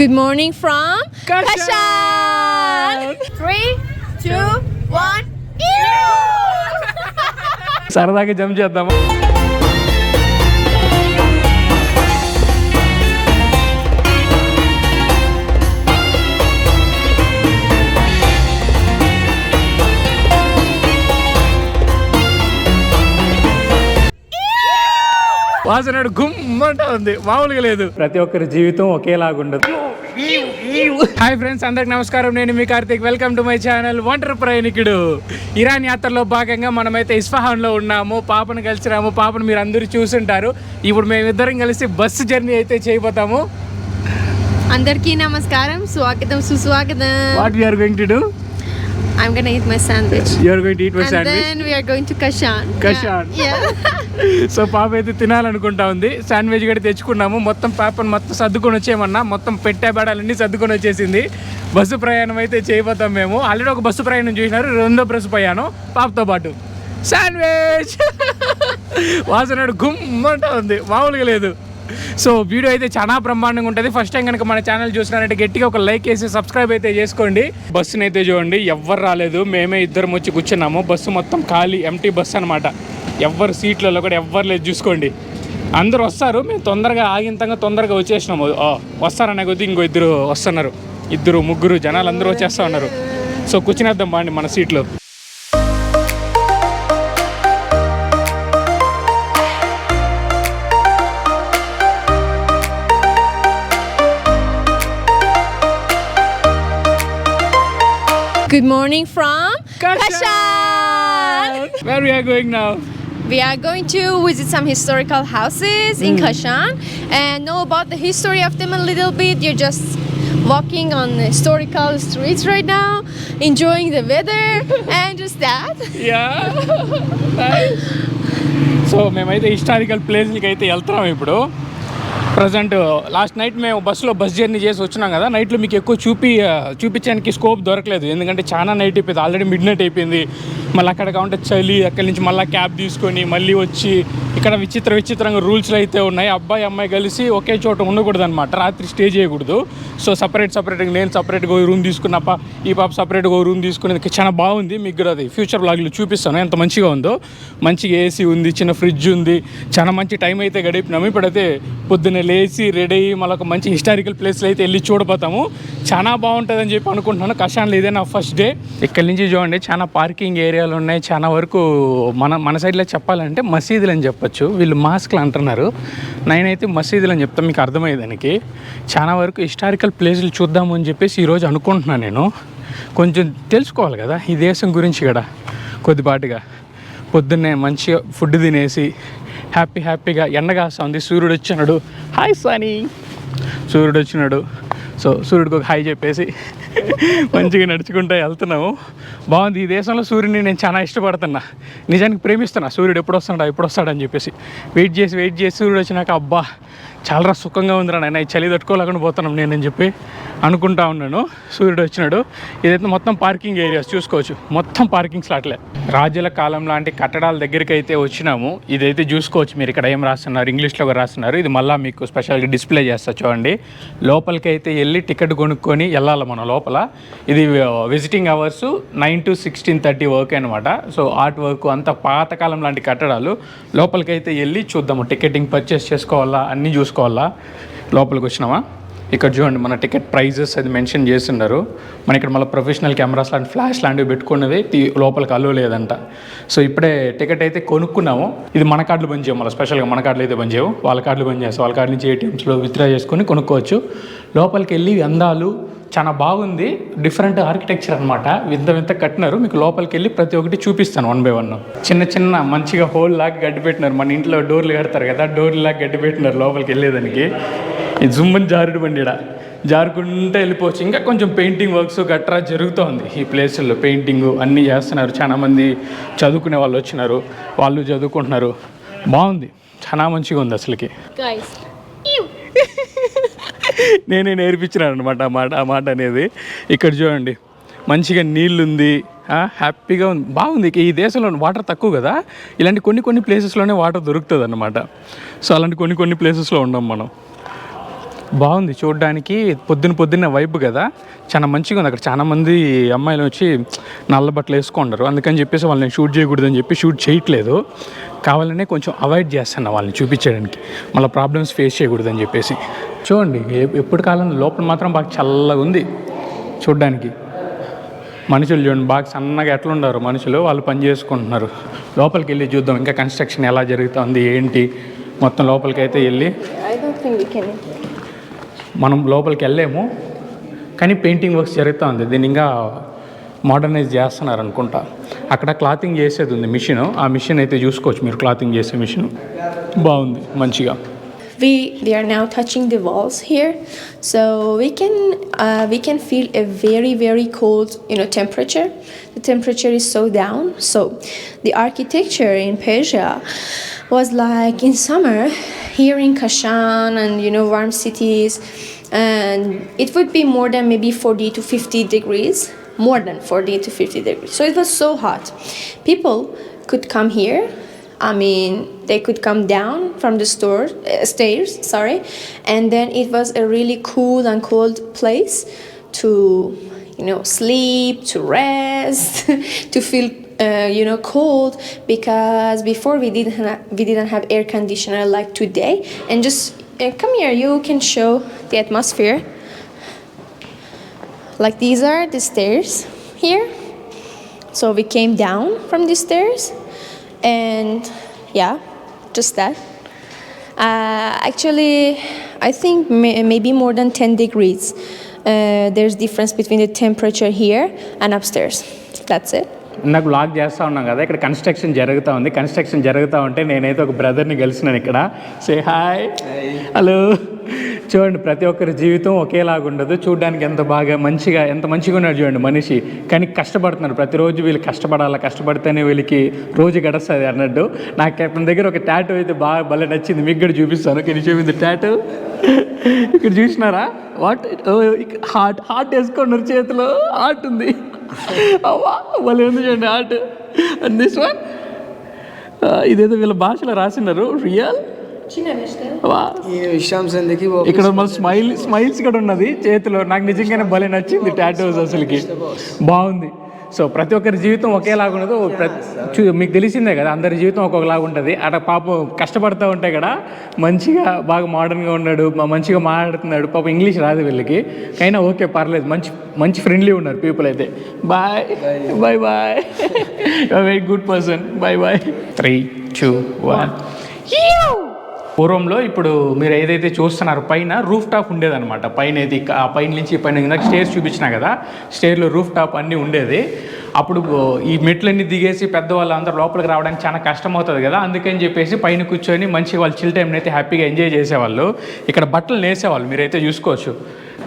Good morning from Kashan. 3, 2, 1. సరదాగా jump చేద్దామా? వాసనాడు గుమ్మంటా ఉంది, మామూలుగా లేదు. ప్రతి ఒక్కరి జీవితం ఒకేలాగుండదు. హాయ్ ఫ్రెండ్స్, అందరికి నమస్కారం. నేను మీ Karthik. Welcome to my channel ఒంటరి ప్రయాణికుడు. ఇరాన్ యాత్రలో భాగంగా మనమైతే ఇస్ఫహాన్లో ఉన్నాము. పాపను కలిసినాము. పాపను మీరు అందరూ చూసుంటారు. ఇప్పుడు మేమిద్దరం కలిసి బస్సు జర్నీ అయితే చేయబోతాము. అందరికీ నమస్కారం, స్వాగతం సుస్వాగతం. What we are going to do? I'm gonna eat my sandwich. You are going to eat my and sandwich? then we are going to Kashan. Yeah. So పాప అయితే తినాలనుకుంటా ఉంది. శాండ్విచ్ కూడా తెచ్చుకున్నాము. మొత్తం పాపను మొత్తం సర్దుకొని వచ్చేయమన్నా. మొత్తం పెట్టే బేడాలన్నీ సర్దుకొని వచ్చేసింది. బస్సు ప్రయాణం అయితే చేయబోతాం మేము. ఆల్రెడీ ఒక బస్సు ప్రయాణం చూసినారు. రెండో బస్సు ప్రయాణం పాపతో పాటు. శాండ్విచ్ వాసనాడు గుమ్మంటా ఉంది, మామూలుగా లేదు. సో వీడియో అయితే చాలా బ్రహ్మాండంగా ఉంటుంది. ఫస్ట్ టైం కనుక మన ఛానల్ చూసినారంటే గట్టిగా ఒక లైక్ వేసి సబ్స్క్రైబ్ అయితే చేసుకోండి. బస్సుని అయితే చూడండి, ఎవ్వరు రాలేదు. మేమే ఇద్దరం వచ్చి కూర్చున్నాము. బస్సు మొత్తం ఖాళీ, ఎంటీ బస్సు అనమాట. ఎవ్వరు సీట్లలో కూడా ఎవ్వరు లేదు, చూసుకోండి. అందరూ వస్తారు. మేము తొందరగా ఆగింతంగా తొందరగా వచ్చేసినాము. వస్తారనే కొద్దీ ఇంకో ఇద్దరు వస్తున్నారు. ఇద్దరు ముగ్గురు జనాలు అందరూ వచ్చేస్తూ ఉన్నారు. సో కూర్చునేద్దాం బాండి మన సీట్లో. Good morning from Kashan. Where we are going now? We are going to visit some historical houses in Kashan and know about the history of them a little bit. You're just walking on historical streets right now, enjoying the weather and just that. Yeah. Nice. So మేమైతే historical ప్లేస్లకి అయితే వెళ్తున్నాం ఇప్పుడు. Present last night మేము బస్సులో bus journey చేసి వచ్చినాం కదా. నైట్లో మీకు ఎక్కువ చూపించడానికి స్కోప్ దొరకలేదు, ఎందుకంటే చాలా నైట్ అయిపోయింది. ఆల్రెడీ మిడ్ నైట్ అయిపోయింది. మళ్ళీ అక్కడ కావాలంటే చలి, అక్కడి నుంచి మళ్ళీ క్యాబ్ తీసుకొని మళ్ళీ వచ్చి ఇక్కడ విచిత్రంగా రూల్స్లు అయితే ఉన్నాయి. అబ్బాయి అమ్మాయి కలిసి ఒకే చోట ఉండకూడదు అనమాట. రాత్రి స్టే చేయకూడదు. సో సపరేట్గా నేను సపరేట్గా ఒక రూమ్ తీసుకున్నప్ప, ఈ పాప సపరేట్గా ఒక రూమ్ తీసుకునేది చాలా బాగుంది. మీకు కూడా అది ఫ్యూచర్ బ్లాగ్లో చూపిస్తాను ఎంత మంచిగా ఉందో. మంచిగా ఏసీ ఉంది, చిన్న ఫ్రిడ్జ్ ఉంది. చాలా మంచి టైం అయితే గడిపినాము. ఇప్పుడైతే పొద్దున్నే లేచి రెడీ అయ్యి మళ్ళీ ఒక మంచి హిస్టారికల్ ప్లేస్లో అయితే వెళ్ళి చూడబోతాము. చాలా బాగుంటుందని చెప్పి అనుకుంటున్నాను. కషాన్లో ఇదే నా ఫస్ట్ డే. ఇక్కడి నుంచి చూడండి, చాలా పార్కింగ్ ఏరియాలు ఉన్నాయి. చాలా వరకు మన సైడ్లో చెప్పాలంటే మసీదులు అని చెప్పొచ్చు. వీళ్ళు మాస్క్లు అంటున్నారు, నేనైతే మసీదులు అని చెప్తాను, మీకు అర్థమయ్యేదానికి. చాలా వరకు హిస్టారికల్ ప్లేసులు చూద్దాము అని చెప్పేసి ఈరోజు అనుకుంటున్నాను. నేను కొంచెం తెలుసుకోవాలి కదా ఈ దేశం గురించి కూడా కొద్దిపాటిగా. పొద్దున్నే మంచిగా ఫుడ్ తినేసి హ్యాపీగా ఎండగా ఉంది. సూర్యుడు వచ్చినాడు. హాయ్ సానీ, సూర్యుడు వచ్చినాడు. సో సూర్యుడికి ఒక హాయ్ చెప్పేసి మంచిగా నడుచుకుంటూ వెళ్తున్నాము. బాగుంది. ఈ దేశంలో సూర్యుడిని నేను చాలా ఇష్టపడుతున్నా, నిజానికి ప్రేమిస్తున్నా. సూర్యుడు ఎప్పుడు వస్తాడని చెప్పేసి వెయిట్ చేసి సూర్యుడు వచ్చినాక అబ్బా చాలా సుఖంగా ఉందిరా నాయన, ఈ చలి తట్టుకోలేకుండా పోతున్నాం నేనని చెప్పి అనుకుంటా ఉన్నాను. సూర్యుడు వచ్చినాడు. ఇదైతే మొత్తం పార్కింగ్ ఏరియాస్ చూసుకోవచ్చు. మొత్తం పార్కింగ్ స్లాట్లే. రాజుల కాలం లాంటి కట్టడాల దగ్గరికి అయితే వచ్చినాము. ఇదైతే చూసుకోవచ్చు మీరు. ఇక్కడ ఏం రాస్తున్నారు, ఇంగ్లీష్లో రాస్తున్నారు. ఇది మళ్ళీ మీకు స్పెషల్గా డిస్ప్లే చేస్తా చూడండి. లోపలికి అయితే వెళ్ళి టికెట్ కొనుక్కొని వెళ్ళాలి మనం లోపల. ఇది విజిటింగ్ అవర్స్ 9 to 16:30 వర్క్ అనమాట. సో ఆర్ట్ వర్క్ అంతా పాతకాలం లాంటి కట్టడాలు. లోపలికి అయితే వెళ్ళి చూద్దాము. టికెటింగ్ పర్చేస్ చేసుకోవాలా, అన్నీ చూసుకోవాలా. లోపలికి వచ్చినామా, ఇక్కడ చూడండి మన టికెట్ ప్రైజెస్ అది మెన్షన్ చేస్తున్నారు. మన ఇక్కడ మళ్ళీ ప్రొఫెషనల్ కెమెరాస్ లాంటి ఫ్లాష్ లాంటివి పెట్టుకున్నవి లోపలికి అలో లేదంట. సో ఇప్పుడే టికెట్ అయితే కొనుక్కున్నాము. ఇది మన కార్డులు బంద్ చేయము, మళ్ళీ స్పెషల్గా మన కార్డులు అయితే బంద్ చేయవు, వాళ్ళ కార్డులు బంద్ చేస్తాం. వాళ్ళ కార్డు నుంచి ఏటీఎంస్లో విత్డ్రా చేసుకొని కొనుక్కోవచ్చు. లోపలికి వెళ్ళి అందాలు చాలా బాగుంది. డిఫరెంట్ ఆర్కిటెక్చర్ అనమాట. వింత కట్టినారు. మీకు లోపలికి వెళ్ళి ప్రతి ఒక్కటి చూపిస్తాను 1 by 1. చిన్న మంచిగా హోల్ లాగా గడ్డి పెట్టినారు. మన ఇంట్లో డోర్లు కడతారు కదా, డోర్లు లాగా గడ్డి పెట్టినారు లోపలికి వెళ్ళేదానికి. ఈ జుమ్మని జారుడు బండి జారుకుంటూ వెళ్ళిపోవచ్చు. ఇంకా కొంచెం పెయింటింగ్ వర్క్స్ గట్రా జరుగుతోంది ఈ ప్లేసుల్లో. పెయింటింగ్ అన్నీ చేస్తున్నారు. చాలామంది చదువుకునే వాళ్ళు వచ్చినారు, వాళ్ళు చదువుకుంటున్నారు. బాగుంది, చాలా మంచిగా ఉంది అసలుకి. నేనే నేర్పించినాను అనమాట ఆ మాట అనేది. ఇక్కడ చూడండి మంచిగా నీళ్ళుంది, హ్యాపీగా ఉంది, బాగుంది. ఈ దేశంలో వాటర్ తక్కువ కదా, ఇలాంటి కొన్ని ప్లేసెస్లోనే వాటర్ దొరుకుతుంది అన్నమాట. సో అలాంటి కొన్ని ప్లేసెస్లో ఉన్నాం మనం. బాగుంది చూడడానికి, పొద్దున్న వైబ్ కదా, చాలా మంచిగా ఉంది. అక్కడ చాలా మంది అమ్మాయిలు వచ్చి నల్ల బట్టలు వేసుకుంటారు, అందుకని చెప్పేసి వాళ్ళని షూట్ చేయకూడదని చెప్పి షూట్ చేయట్లేదు. కావాలనే కొంచెం అవాయిడ్ చేస్తున్నా వాళ్ళని చూపించడానికి, మళ్ళీ ప్రాబ్లమ్స్ ఫేస్ చేయకూడదని చెప్పేసి. చూడండి ఎప్పుడు కాలం లోపల మాత్రం బాగా చల్లగా ఉంది చూడడానికి. మనుషులు చూడండి బాగా సన్నగా ఎట్లుండారు మనుషులు, వాళ్ళు పని చేసుకుంటున్నారు. లోపలికి వెళ్ళి చూద్దాం ఇంకా కన్స్ట్రక్షన్ ఎలా జరుగుతుంది ఏంటి మొత్తం. లోపలికి అయితే వెళ్ళి మనం లోపలికి వెళ్ళాము, కానీ పెయింటింగ్ వర్క్స్ జరుగుతూ ఉంది. దీన్ని ఇంకా మోడర్నైజ్ చేస్తున్నారు అనుకుంటా. అక్కడ క్లాతింగ్ చేసేది ఉంది మిషన్, ఆ మిషన్ అయితే చూసుకోవచ్చు మీరు, క్లాతింగ్ చేసే మిషన్ బాగుంది మంచిగా. We are now touching the walls here, so we can feel a very cold temperature. The temperature is so down, so the architecture in Persia was like in summer here in Kashan and warm cities, and it would be more than maybe 40 to 50 degrees, more than 40 to 50 degrees. So it was so hot. People could come here. I mean, they could come down from the stairs, and then it was a really cool and cold place to, sleep, to rest, to feel, cold, because before we didn't have air conditioner like today. And just come here, you can show the atmosphere. Like these are the stairs here. So we came down from the stairs. And yeah, just that. Actually, I think maybe more than 10 degrees. There's difference between the temperature here and upstairs. That's it. నాకు blog చేస్తూ ఉన్నాం కదా, ఇక్కడ construction జరుగుతూ ఉంటే నేనైతే ఒక బ్రదర్ని కలిసినాను ఇక్కడ. Say hi, hello. చూడండి ప్రతి ఒక్కరి జీవితం ఒకేలాగా ఉండదు, చూడడానికి ఎంత మంచిగా ఉన్నాడు చూడండి మనిషి, కానీ కష్టపడుతున్నారు ప్రతిరోజు. వీళ్ళు కష్టపడితేనే వీళ్ళకి రోజు గడుస్తుంది అన్నట్టు. నాకు అతని దగ్గర ఒక టాటూ అయితే బాగా భలే నచ్చింది, మీకు కూడా చూపిస్తాను. Can you show me the tattoo? ఇక్కడ చూసినారా? వాట్ హార్ట్ వేసుకున్నారు చేతిలో, హార్ట్ ఉంది. భలే ఉంది చూడండి హార్ట్. అండ్ దిస్ వన్ ఇదేదో వీళ్ళ భాషలో రాసినారు, రియల్. ఇక్కడ మళ్ళీ స్మైల్స్ కూడా ఉన్నది చేతిలో. నాకు నిజంగానే భలే నచ్చింది టాటూస్, అసలుకి బాగుంది. సో ప్రతి ఒక్కరి జీవితం ఒకేలాగా ఉండదు, మీకు తెలిసిందే కదా, అందరి జీవితం ఒక్కొక్కలాగా ఉంటుంది. అక్కడ పాపం కష్టపడుతూ ఉంటే కదా మంచిగా బాగా మోడర్న్గా ఉన్నాడు, మంచిగా మాట్లాడుతున్నాడు. పాపం ఇంగ్లీష్ రాదు వీళ్ళకి, అయినా ఓకే పర్లేదు, మంచి ఫ్రెండ్లీ ఉన్నారు పీపుల్ అయితే. Bye bye bye, very good person. Bye bye. 3, 2, 1. పూర్వంలో ఇప్పుడు మీరు ఏదైతే చూస్తున్నారో పైన రూఫ్ టాప్ ఉండేదన్నమాట. పైన అయితే ఆ పైన నుంచి పైన స్టేర్స్ చూపించినా కదా, స్టేర్లో రూఫ్ టాప్ అన్నీ ఉండేది. అప్పుడు ఈ మెట్లన్నీ దిగేసి పెద్దవాళ్ళు అందరూ లోపలికి రావడానికి చాలా కష్టం అవుతుంది కదా, అందుకని చెప్పేసి పైన కూర్చొని మంచిగా వాళ్ళు చిల్ టైంని అయితే హ్యాపీగా ఎంజాయ్ చేసేవాళ్ళు. ఇక్కడ బట్టలు నేసేవాళ్ళు, మీరైతే చూసుకోవచ్చు.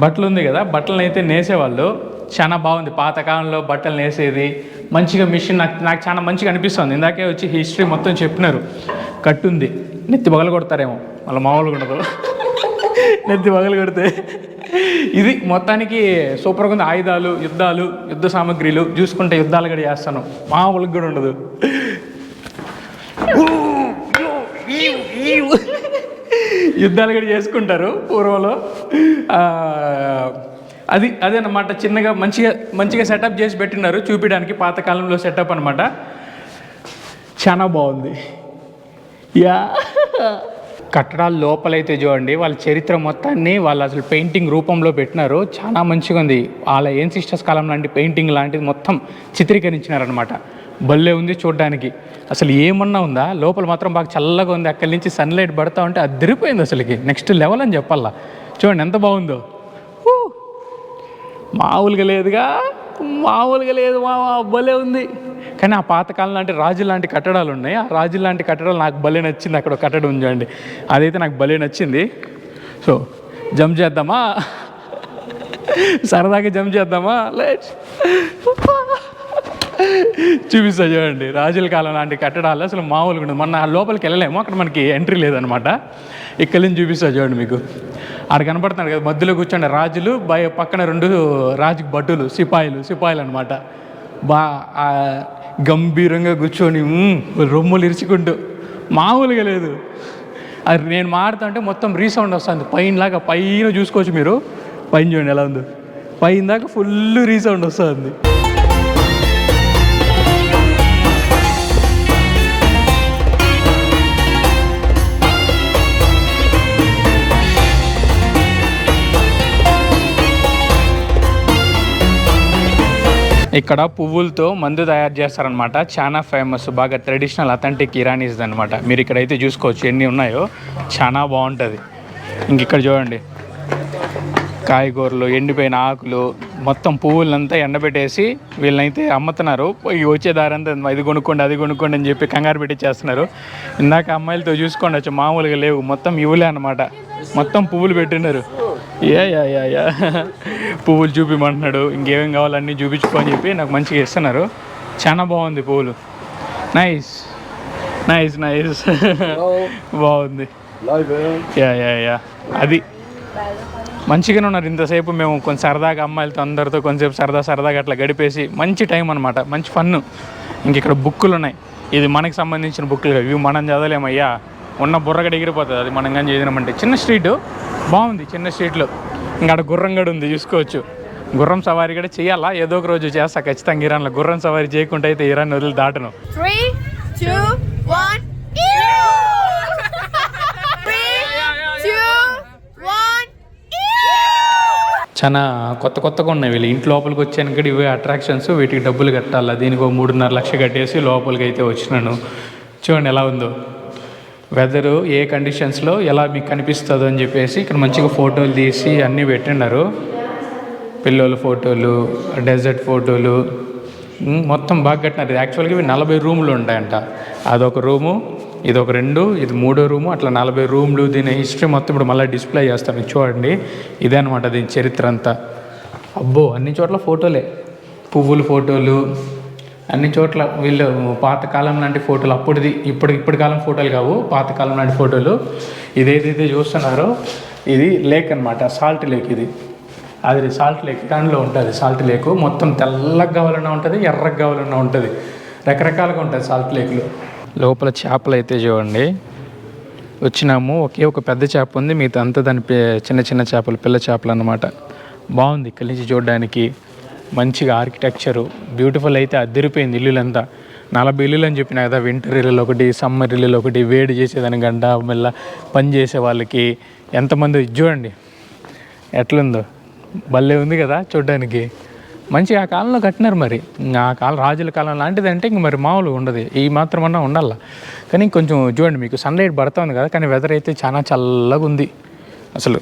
బట్టలు ఉంది కదా, బట్టలను అయితే నేసేవాళ్ళు. చాలా బాగుంది పాతకాలంలో బట్టలు నేసేది, మంచిగా మిషన్. నాకు చాలా మంచిగా అనిపిస్తుంది. ఇందాకే వచ్చి హిస్టరీ మొత్తం చెప్పినారు. కట్టుంది, నెత్తి పగలు కొడతారేమో, మళ్ళీ మామూలుగా ఉండదు. నెత్తి పగలు కొడితే ఇది మొత్తానికి సూపర్గా ఉంది. ఆయుధాలు, యుద్ధ సామాగ్రిలు చూసుకుంటే యుద్ధాలు కూడా చేస్తాను, మామూలుగా కూడా ఉండదు. యుద్ధాలు కూడా చేసుకుంటారు పూర్వంలో. అదేనమాట, చిన్నగా మంచిగా సెటప్ చేసి పెట్టినారు చూపించడానికి, పాతకాలంలో సెటప్ అనమాట. చాలా బాగుంది. యా, కట్టడాల లోపలైతే చూడండి వాళ్ళ చరిత్ర మొత్తాన్ని వాళ్ళు అసలు పెయింటింగ్ రూపంలో పెట్టినారు. చాలా మంచిగా ఉంది. వాళ్ళ ఏన్సిస్టర్స్ కాలం లాంటి పెయింటింగ్ లాంటిది మొత్తం చిత్రీకరించినారనమాట. భలే ఉంది చూడడానికి. అసలు ఏమన్నా ఉందా, లోపల మాత్రం బాగా చల్లగా ఉంది. అక్కడి నుంచి సన్లైట్ పడతా ఉంటే అదిరిపోయింది అసలుకి, నెక్స్ట్ లెవెల్ అని చెప్పాలా. చూడండి ఎంత బాగుందో, మామూలుగా లేదు, భలే ఉంది. కానీ ఆ పాతకాలం లాంటి రాజు లాంటి కట్టడాలు ఉన్నాయి. ఆ రాజు లాంటి కట్టడాలు నాకు భలే నచ్చింది. అక్కడ ఒక కట్టడం ఉంచండి, అదైతే నాకు భలే నచ్చింది. సో జంప్ చేద్దామా, సరదాగా జంప్ చేద్దామా? లెట్స్. చూపిస్తా చూడండి, రాజుల కాలం లాంటి కట్టడాలు అసలు మామూలుగా ఉండదు. మన లోపలికి వెళ్ళలేము, అక్కడ మనకి ఎంట్రీ లేదనమాట. ఇక్కడి నుంచి చూపిస్తా చూడండి మీకు. ఆడ కనపడుతున్నాడు కదా మధ్యలో కూర్చోండి రాజులు, పక్కన 2 రాజు భటులు, సిపాయిలు అనమాట. గంభీరంగా కూర్చొని రొమ్ములు ఇరుచుకుంటూ, మామూలుగా లేదు. అది నేను మాడుతుంటే మొత్తం రీసౌండ్ వస్తుంది పైనలాగా. పైన చూసుకోవచ్చు మీరు, పైన చూడండి ఎలా ఉందో, పైన దాకా ఫుల్ రీసౌండ్ వస్తుంది. ఇక్కడ పువ్వులతో మందు తయారు చేస్తారనమాట. చాలా ఫేమస్, బాగా ట్రెడిషనల్ అథెంటిక్ ఇరానీస్ అనమాట. మీరు ఇక్కడైతే చూసుకోవచ్చు ఎన్ని ఉన్నాయో, చాలా బాగుంటుంది. ఇంక ఇక్కడ చూడండి కాయగూరలు, ఎండిపోయిన ఆకులు, మొత్తం పువ్వులంతా ఎండబెట్టేసి వీళ్ళనైతే అమ్ముతున్నారు. వచ్చే దారంతా ఇది కొనుక్కోండి అది కొనుక్కోండి అని చెప్పి కంగారు పెట్టించేస్తున్నారు. ఇందాక అమ్మాయిలతో చూసుకోండి వచ్చి మామూలుగా లేవు, మొత్తం ఇవ్వలే అనమాట. మొత్తం పువ్వులు పెట్టినారు. యా పువ్వులు చూపిమంటున్నాడు, ఇంకేమేం కావాలన్నీ చూపించుకో అని చెప్పి నాకు మంచిగా ఇస్తున్నారు. చాలా బాగుంది పువ్వులు. నైస్ నైస్ నైస్ బాగుంది. యా అది మంచిగానే ఉన్నారు. ఇంతసేపు మేము కొంచెం సరదాగా అమ్మాయిలతో అందరితో కొంచెంసేపు సరదాగా అట్లా గడిపేసి మంచి టైం అనమాట, మంచి ఫన్ను. ఇంక ఇక్కడ బుక్కులు ఉన్నాయి. ఇది మనకి సంబంధించిన బుక్కులు, ఇవి మనం చదవలేమయ్యా, ఉన్న బుర్రగడ ఎగిరిపోతుంది అది మనం కానీ చదివినామంటే. చిన్న స్ట్రీట్ బాగుంది, చిన్న స్ట్రీట్లో. ఇంకా అక్కడ గుర్రం కూడా ఉంది చూసుకోవచ్చు. గుర్రం సవారీ కూడా చేయాలా, ఏదో ఒక రోజు చేస్తా ఖచ్చితంగా ఇరాన్లో. గుర్రం సవారీ చేయకుండా అయితే ఇరాన్ వదిలి దాటను. 3, 2, 1. చాలా కొత్తగా ఉన్నాయి. వీళ్ళు ఇంటి లోపలికి వచ్చాను కూడా ఇవే అట్రాక్షన్స్, వీటికి డబ్బులు కట్టాలా. దీనికి 3.5 లక్షలు కట్టేసి లోపలికి అయితే వచ్చినాను. చూడండి ఎలా ఉందో వెదరు, ఏ కండిషన్స్లో ఎలా మీకు కనిపిస్తుందో అని చెప్పేసి ఇక్కడ మంచిగా ఫోటోలు తీసి అన్నీ పెట్టినారు. పిల్లల ఫోటోలు, డెజర్ట్ ఫోటోలు, మొత్తం బాగా కట్టినారు. యాక్చువల్గా ఇవి 40 రూములు ఉంటాయంట. అదొక రూము, ఇదొక 2, ఇది 3వ రూము, అట్లా 40 రూమ్లు. దీని హిస్టరీ మొత్తం ఇప్పుడు మళ్ళీ డిస్ప్లే చేస్తాను చూడండి. ఇదే అనమాట దీని చరిత్ర అంతా. అబ్బో అన్ని చోట్ల ఫోటోలే, పువ్వుల ఫోటోలు, అన్ని చోట్ల వీళ్ళు పాతకాలం లాంటి ఫోటోలు. అప్పుడుది ఇప్పటి కాలం ఫోటోలు కావు, పాతకాలం లాంటి ఫోటోలు. ఇదేదైతే చూస్తున్నారో ఇది లేక్ అనమాట, సాల్ట్ లేక్. ఇది అది సాల్ట్ లేక్, దానిలో ఉంటుంది సాల్ట్ లేకు. మొత్తం తెల్లగా కావాలన్నా ఉంటుంది, ఎర్రగా కావాలన్నా ఉంటుంది, రకరకాలుగా ఉంటుంది సాల్ట్ లేకులు. లోపల చేపలు అయితే చూడండి, వచ్చినాము ఒకే ఒక పెద్ద చేప ఉంది, మిగతా అంతా దాని చిన్న చిన్న చేపలు, పిల్ల చేపలు అన్నమాట. బాగుంది ఇక్కడి నుంచి చూడడానికి, మంచిగా ఆర్కిటెక్చరు బ్యూటిఫుల్. అయితే అద్దరిపోయింది ఇల్లులంతా. 40 ఇల్లులు అని చెప్పినా కదా, వింటర్ ఇల్లులు ఒకటి, సమ్మర్ ఇల్లులు ఒకటి, వేడి చేసేదాని గంట మళ్ళీ పని చేసే వాళ్ళకి ఎంతమంది. చూడండి ఎట్లుందో, భలే ఉంది కదా చూడడానికి. మంచిగా ఆ కాలంలో కట్టినారు. మరి ఆ కాలం రాజుల కాలం లాంటిది అంటే ఇంక మరి మామూలుగా ఉండదు, ఈ మాత్రమన్నా ఉండాల. కానీ కొంచెం చూడండి, మీకు సన్లైట్ పడుతుంది కదా, కానీ వెదర్ అయితే చాలా చల్లగా ఉంది. అసలు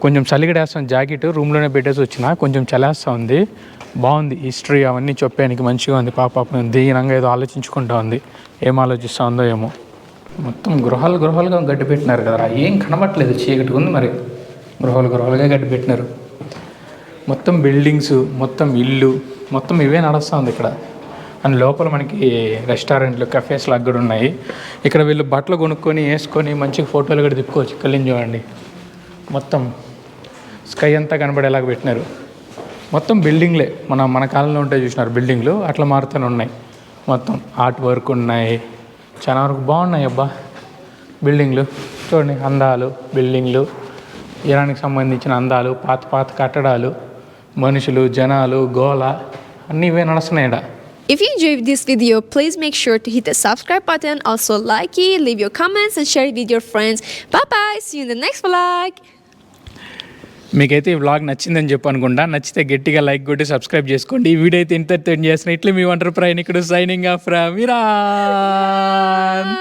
కొంచెం చలిగడేస్తాం, జాకెట్ రూమ్లోనే పెట్టేసి వచ్చిన, కొంచెం చలేస్తూ ఉంది. బాగుంది, హిస్టరీ అవన్నీ చెప్పడానికి మంచిగా ఉంది. పాపం దీనంగా ఏదో ఆలోచించుకుంటా ఉంది, ఏం ఆలోచిస్తూ ఉందో ఏమో. మొత్తం గృహాలుగా గడ్డి పెట్టినారు కదా, ఏం కనబట్టలేదు, చీకటి ఉంది. మరి గృహాలుగా గడ్డి పెట్టినారు. మొత్తం బిల్డింగ్స్, మొత్తం ఇల్లు, మొత్తం ఇవే నడుస్తూ ఉంది ఇక్కడ. అండ్ లోపల మనకి రెస్టారెంట్లు, కఫేస్లు అక్కడ ఉన్నాయి. ఇక్కడ వీళ్ళు బట్టలు కొనుక్కొని వేసుకొని మంచిగా ఫోటోలు కూడా తిప్పుకోవచ్చు. ఇక్కడ చూడండి మొత్తం స్కై అంతా కనబడేలాగా పెట్టినారు. మొత్తం బిల్డింగ్లే, మన కాలంలో ఉంటాయి చూసినారు బిల్డింగ్లు, అట్లా మారుతూనే ఉన్నాయి. మొత్తం ఆర్ట్ వర్క్ ఉన్నాయి, చాలా వరకు బాగున్నాయి. అబ్బా బిల్డింగ్లు చూడండి, అందాలు బిల్డింగ్లు, ఇరాన్కి సంబంధించిన అందాలు, పాత కట్టడాలు, మనుషులు, జనాలు, గోల అన్నీ ఇవే నడుస్తున్నాయి ఇక్కడ. If you enjoyed this video, please make sure to hit the subscribe button, also like it, leave your comments and share it with your friends. Bye bye, see you in the next vlog. మీకైతే ఈ vlog నచ్చిందని చెప్పి అనుకుంటా. నచ్చితే గట్టిగా like కొట్టి subscribe చేసుకోండి. ఈ వీడియో అయితే ఇంతటితో చేసిన ఇట్లా మీ ఒంటరి ప్రయాణికుడు సైనింగ్ ఆఫ్ ఫ్రమ్ ఇరాన్.